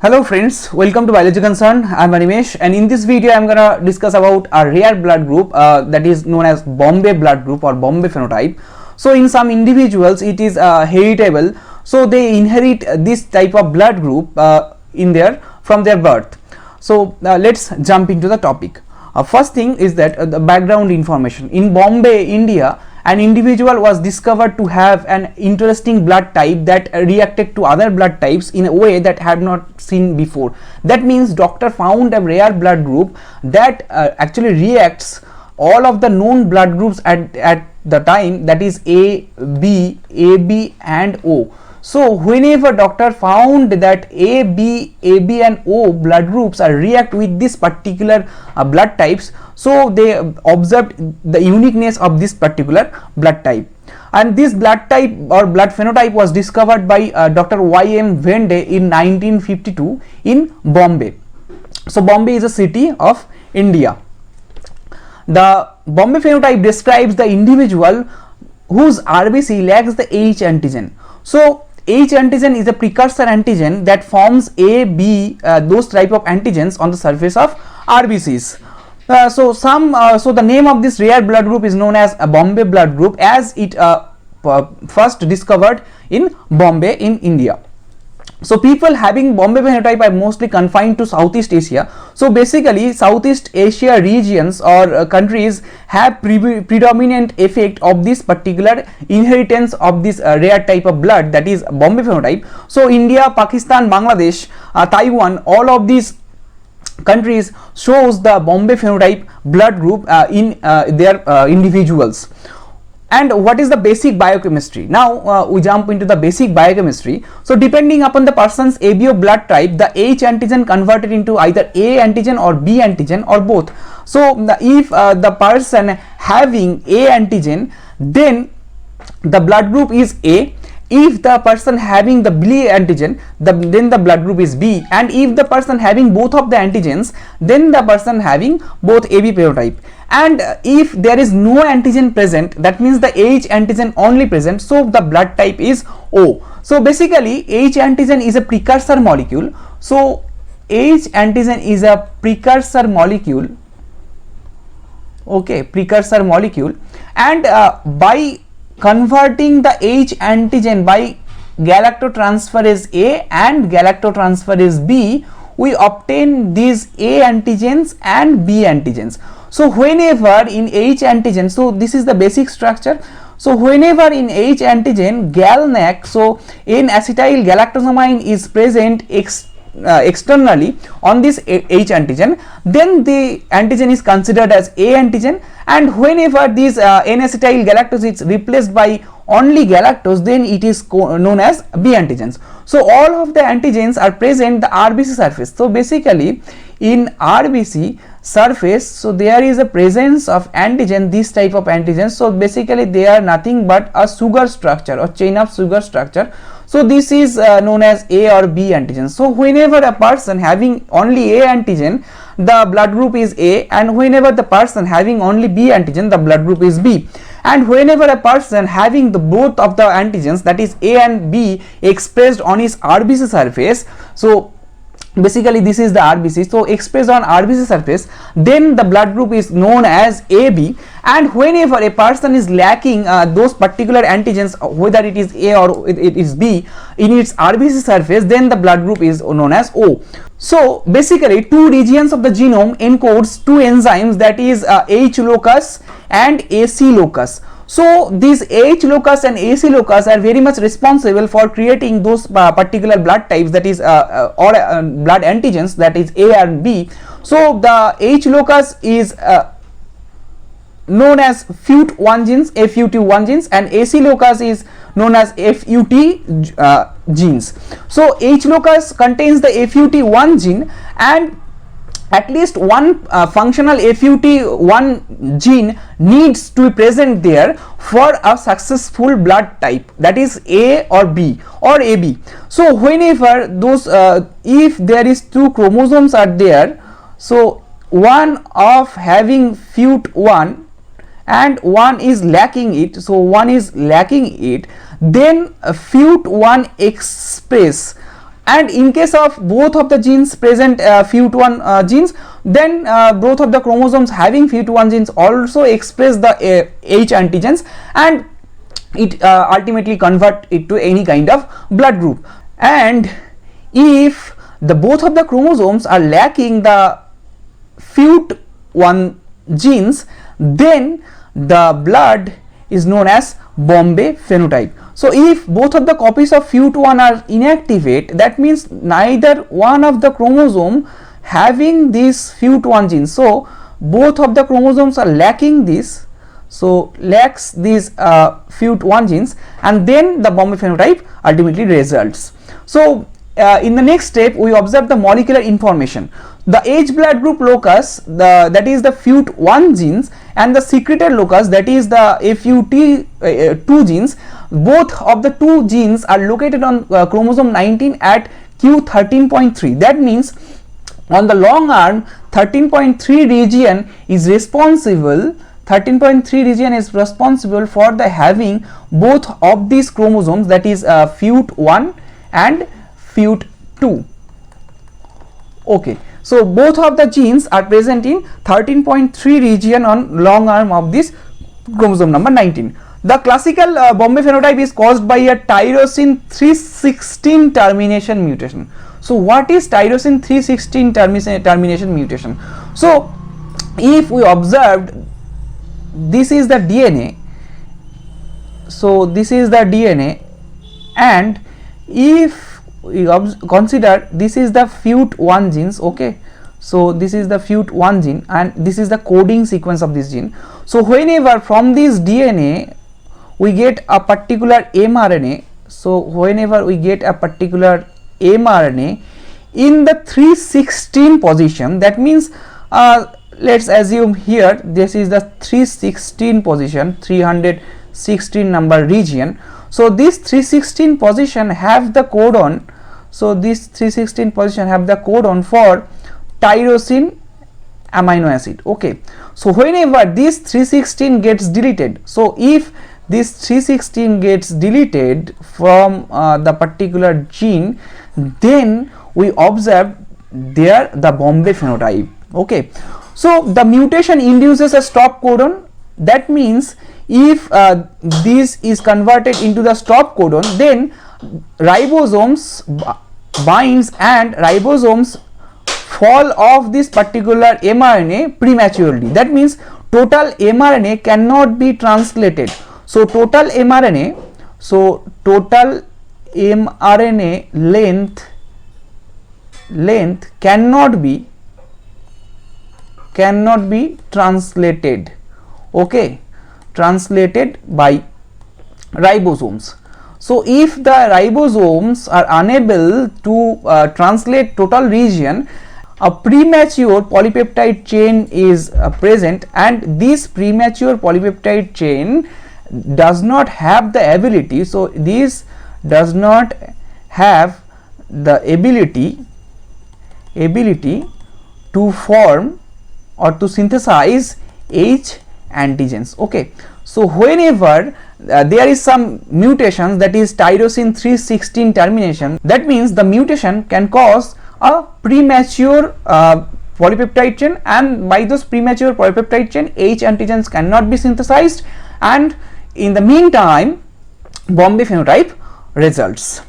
Hello friends, welcome to Biology Concern. I'm Animesh, and in this video I'm gonna discuss about a rare blood group that is known as Bombay blood group or Bombay phenotype. So in some individuals it is heritable, so they inherit this type of blood group from their birth. So let's jump into the topic. First thing is that the background information. In Bombay, India, an individual was discovered to have an interesting blood type that reacted to other blood types in a way that had not seen before. That means doctor found a rare blood group that actually reacts all of the known blood groups at the time, that is A, B, AB and O. So whenever doctor found that A, B and O blood groups are react with this particular blood types, so they observed the uniqueness of this particular blood type, and this blood type or blood phenotype was discovered by Dr. Y.M. Vende in 1952 in Bombay. So Bombay is a city of India. The Bombay phenotype describes the individual whose RBC lacks the H antigen. So H antigen is a precursor antigen that forms A, B, those type of antigens on the surface of RBCs. So the name of this rare blood group is known as a Bombay blood group, as it first discovered in Bombay in India. So people having Bombay phenotype are mostly confined to Southeast Asia. So basically Southeast Asia regions or countries have predominant effect of this particular inheritance of this rare type of blood, that is Bombay phenotype. So India, Pakistan, Bangladesh, Taiwan, all of these countries shows the Bombay phenotype blood group in their individuals. And what is the basic biochemistry? Now we jump into the basic biochemistry. So depending upon the person's ABO blood type, the H antigen converted into either A antigen or B antigen or both. So if the person having A antigen, then the blood group is A. If the person having the B antigen, then the blood group is B, and if the person having both of the antigens, then the person having both AB phenotype. And if there is no antigen present, that means the H antigen only present, so the blood type is O. So basically H antigen is a precursor molecule. So H antigen is a precursor molecule, okay, precursor molecule, and by converting the H antigen by galactotransferase A and galactotransferase B, we obtain these A antigens and B antigens. So whenever in H antigen, so this is the basic structure. So whenever in H antigen GalNAc, so N-acetyl galactosamine is present externally on this H antigen, then the antigen is considered as A antigen, and whenever this N-acetyl galactose is replaced by only galactose, then it is known as B antigens. So all of the antigens are present the RBC surface. So basically in RBC surface, so there is a presence of antigen, this type of antigens. So basically they are nothing but a sugar structure or chain of sugar structure. So this is known as A or B antigen. So whenever a person having only A antigen, the blood group is A, and whenever the person having only B antigen, the blood group is B. And whenever a person having the both of the antigens, that is A and B, expressed on his RBC surface, so basically this is the RBC, so expressed on RBC surface, then the blood group is known as AB. And whenever a person is lacking those particular antigens, whether it is A or it is B, in its RBC surface, then the blood group is known as O. So basically two regions of the genome encodes two enzymes, that is H locus and AC locus. So these H locus and AC locus are very much responsible for creating those particular blood types, that is or blood antigens, that is A and B. So the H locus is known as FUT1 genes, FUT1 genes, and AC locus is known as FUT genes. So H locus contains the FUT1 gene, and at least one functional FUT1 gene needs to be present there for a successful blood type, that is A or B or AB. So whenever those if there is two chromosomes are there, so one of having FUT1 and one is lacking it, so one is lacking it, then FUT1 express and in case of both of the genes present FUT1 genes, then both of the chromosomes having FUT1 genes also express the H antigens, and it ultimately convert it to any kind of blood group. And if the both of the chromosomes are lacking the FUT1 genes, then the blood is known as Bombay phenotype. So if both of the copies of FUT1 are inactivate, that means neither one of the chromosome having this FUT1 gene, so both of the chromosomes are lacking this, so lacks these FUT1 genes, and then the Bombay phenotype ultimately results. So in the next step we observe the molecular information. The H blood group locus, that is the FUT1 genes, and the secreted locus, that is the FUT2 genes, both of the two genes are located on chromosome 19 at Q13.3. that means on the long arm 13.3 region is responsible 13.3 region is responsible for the having both of these chromosomes, that is FUT1 and FUT2. Okay, so both of the genes are present in 13.3 region on long arm of this chromosome number 19. The classical Bombay phenotype is caused by a tyrosine 316 termination mutation. So what is tyrosine 316 termination mutation? So if we observed, this is the DNA, so this is the DNA, and if we consider this is the FUT1 genes, okay, so this is the FUT1 gene and this is the coding sequence of this gene. So whenever from this DNA we get a particular mRNA, so whenever we get a particular mRNA in the 316 position, that means let's assume here this is the 316 position, 316 number region. So this 316 position have the codon, so this 316 position have the codon for tyrosine amino acid. Okay, so whenever this 316 gets deleted, so if this 316 gets deleted from the particular gene, then we observe there the Bombay phenotype. Okay, so the mutation induces a stop codon, that means if this is converted into the stop codon, then ribosomes binds and ribosomes fall off this particular mRNA prematurely. That means total mRNA cannot be translated. So total mRNA, so total mRNA length cannot be translated, okay, translated by ribosomes. So if the ribosomes are unable to translate total region, a premature polypeptide chain is present, and this premature polypeptide chain does not have the ability, so this does not have the ability to form or to synthesize H antigens. Okay, so whenever there is some mutation, that is tyrosine 316 termination, that means the mutation can cause a premature polypeptide chain, and by those premature polypeptide chain H antigens cannot be synthesized, and in the meantime Bombay phenotype results.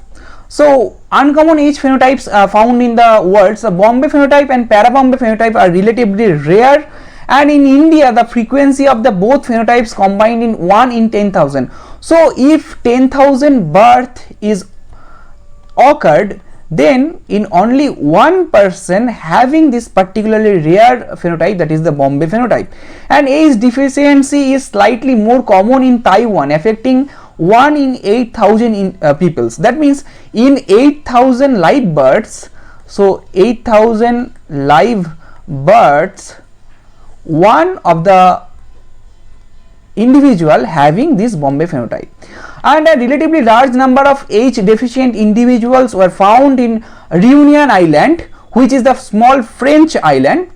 So uncommon H phenotypes found in the world, so Bombay phenotype and para-Bombay phenotype are relatively rare, and in India the frequency of the both phenotypes combined in 1 in 10,000. So if 10,000 birth is occurred, then in only one person having this particularly rare phenotype, that is the Bombay phenotype. And H deficiency is slightly more common in Taiwan, affecting 1 in 8,000 peoples. That means in 8,000 live births, so 8,000 live births, one of the individual having this Bombay phenotype. And a relatively large number of H deficient individuals were found in Reunion Island, which is the small French island.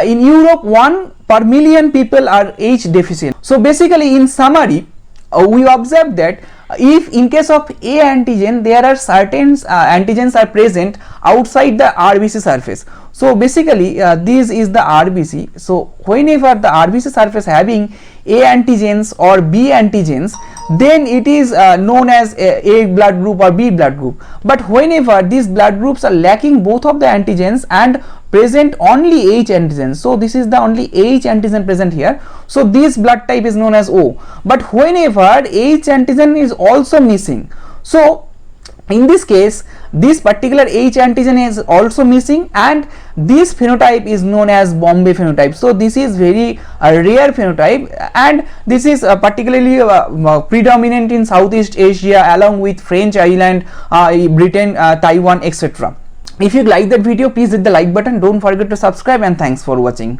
In Europe, 1 per million people are H deficient. So basically, in summary, we observe that if in case of A antigen there are certain antigens are present outside the RBC surface. So basically this is the RBC. So whenever the RBC surface having A antigens or B antigens, then it is known as A blood group or B blood group. But whenever these blood groups are lacking both of the antigens and present only H antigen, so this is the only H antigen present here, so this blood type is known as O. But whenever H antigen is also missing, so in this case this particular H antigen is also missing, and this phenotype is known as Bombay phenotype. So this is very rare phenotype, and this is particularly predominant in Southeast Asia along with French island, Britain, Taiwan, etc. If you like that video, please hit the like button, don't forget to subscribe, and thanks for watching.